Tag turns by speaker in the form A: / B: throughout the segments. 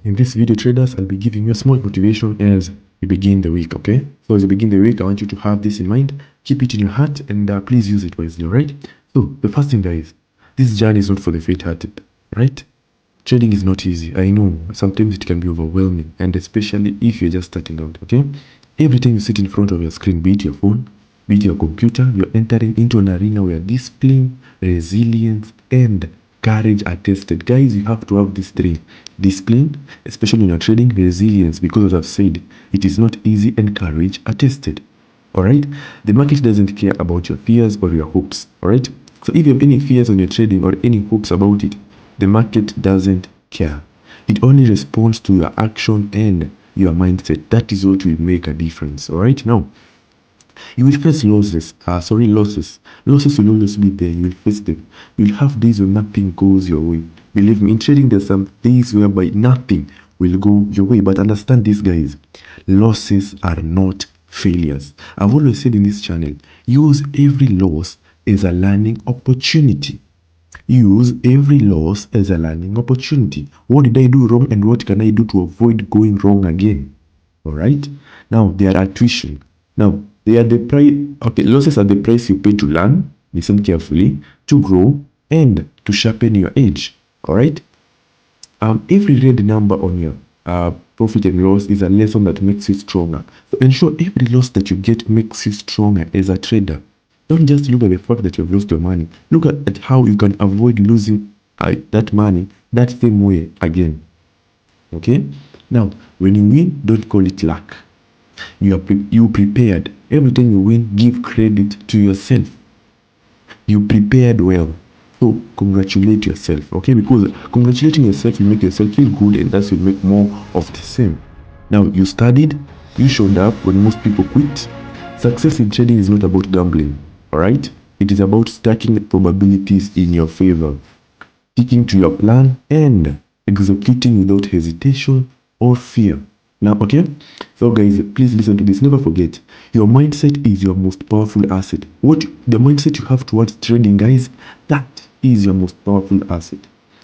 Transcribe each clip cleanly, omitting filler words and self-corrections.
A: In this video, traders, I'll be giving you a small motivation as you begin the week, okay? So as you begin the week, I want you to have this in mind, keep it in your heart, and please use it wisely, alright? So the first thing, guys, this journey is not for the faint-hearted, right? Trading is not easy. I know sometimes it can be overwhelming, and especially if you're just starting out, okay? Every time you sit in front of your screen, be it your phone, be it your computer, you're entering into an arena where discipline, resilience, and courage are tested. Guys, you have to have these three: discipline, especially when you're trading; resilience, because as I've said, it is not easy; and courage are tested. Alright? The market doesn't care about your fears or your hopes. Alright? So if you have any fears on your trading or any hopes about it, the market doesn't care. It only responds to your action and your mindset. That is what will make a difference. Alright? Now, you will face losses. Losses will always be there. You will face them. You will have days when nothing goes your way. Believe me, in trading, there's some days whereby nothing will go your way. But understand this, guys. Losses are not failures. I've always said in this channel, use every loss as a learning opportunity. Use every loss as a learning opportunity. What did I do wrong and what can I do to avoid going wrong again? Alright? Now, they are tuition. Now, they are the price. Okay, losses are the price you pay to learn, listen carefully, to grow, and to sharpen your edge. Alright? Every red number on your profit and loss is a lesson that makes you stronger. So ensure every loss that you get makes you stronger as a trader. Don't just look at the fact that you've lost your money. Look at how you can avoid losing that money that same way again. Okay? Now, when you win, don't call it luck. You prepared. Every time you win, give credit to yourself. You prepared well. So congratulate yourself, okay? Because congratulating yourself will make yourself feel good, and that will make more of the same. Now, you studied, you showed up when most people quit. Success in trading is not about gambling, alright? It is about stacking the probabilities in your favor, sticking to your plan, and executing without hesitation or fear. Now, okay? So guys, please listen to this. Never forget, your mindset is your most powerful asset. The mindset you have towards trading, guys, that is your most powerful asset.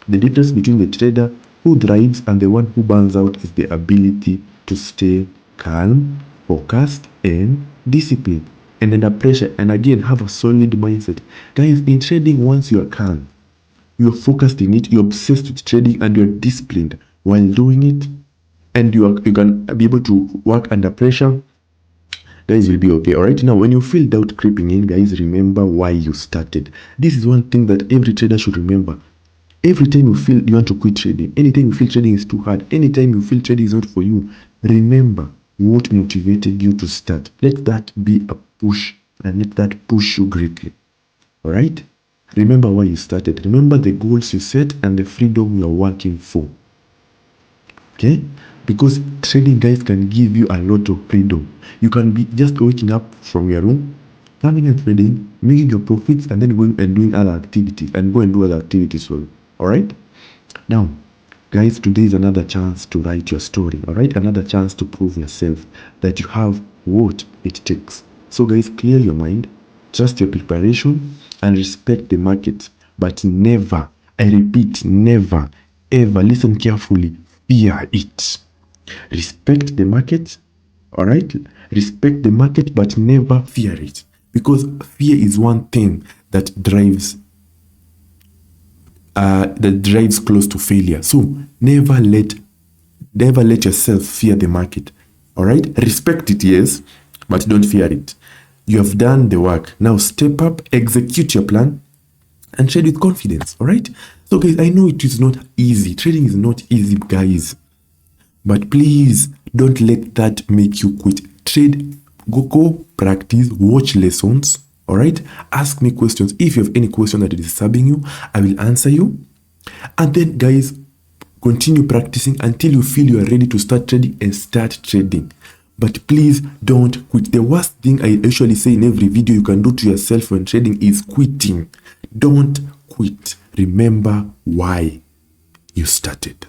A: The difference between the trader who thrives and the one who burns out is the ability to stay calm, focused, and disciplined, and under pressure, and again, have a solid mindset. Guys, in trading, once you are calm, you're focused in it, you're obsessed with trading, and you're disciplined while doing it, and you can be able to work under pressure, guys, will be okay. Alright, now when you feel doubt creeping in, guys, remember why you started. This is one thing that every trader should remember. Every time you feel you want to quit trading, anytime you feel trading is too hard, anytime you feel trading is not for you, remember what motivated you to start. Let that be a push, and let that push you greatly. Alright? Remember why you started. Remember the goals you set and the freedom you are working for. Okay? Because trading, guys, can give you a lot of freedom. You can be just waking up from your room, coming and trading, making your profits, and then going and doing other activities, and go and do other activities for you. Alright? Now, guys, today is another chance to write your story. Alright? Another chance to prove yourself that you have what it takes. So, guys, clear your mind, trust your preparation, and respect the market. But never, I repeat, never, ever, listen carefully, fear it. Respect the market, alright? Respect the market, but never fear it. Because fear is one thing that drives close to failure. So never let yourself fear the market. Alright? Respect it, yes, but don't fear it. You have done the work. Now step up, execute your plan, and trade with confidence. Alright? So guys, I know it is not easy. Trading is not easy, guys. But please don't let that make you quit. Trade, go practice, watch lessons. All right, ask me questions. If you have any question that is disturbing you, I will answer you. And then, guys, continue practicing until you feel you are ready to start trading, and start trading. But please don't quit. The worst thing I usually say in every video you can do to yourself when trading is quitting. Don't quit. Remember why you started.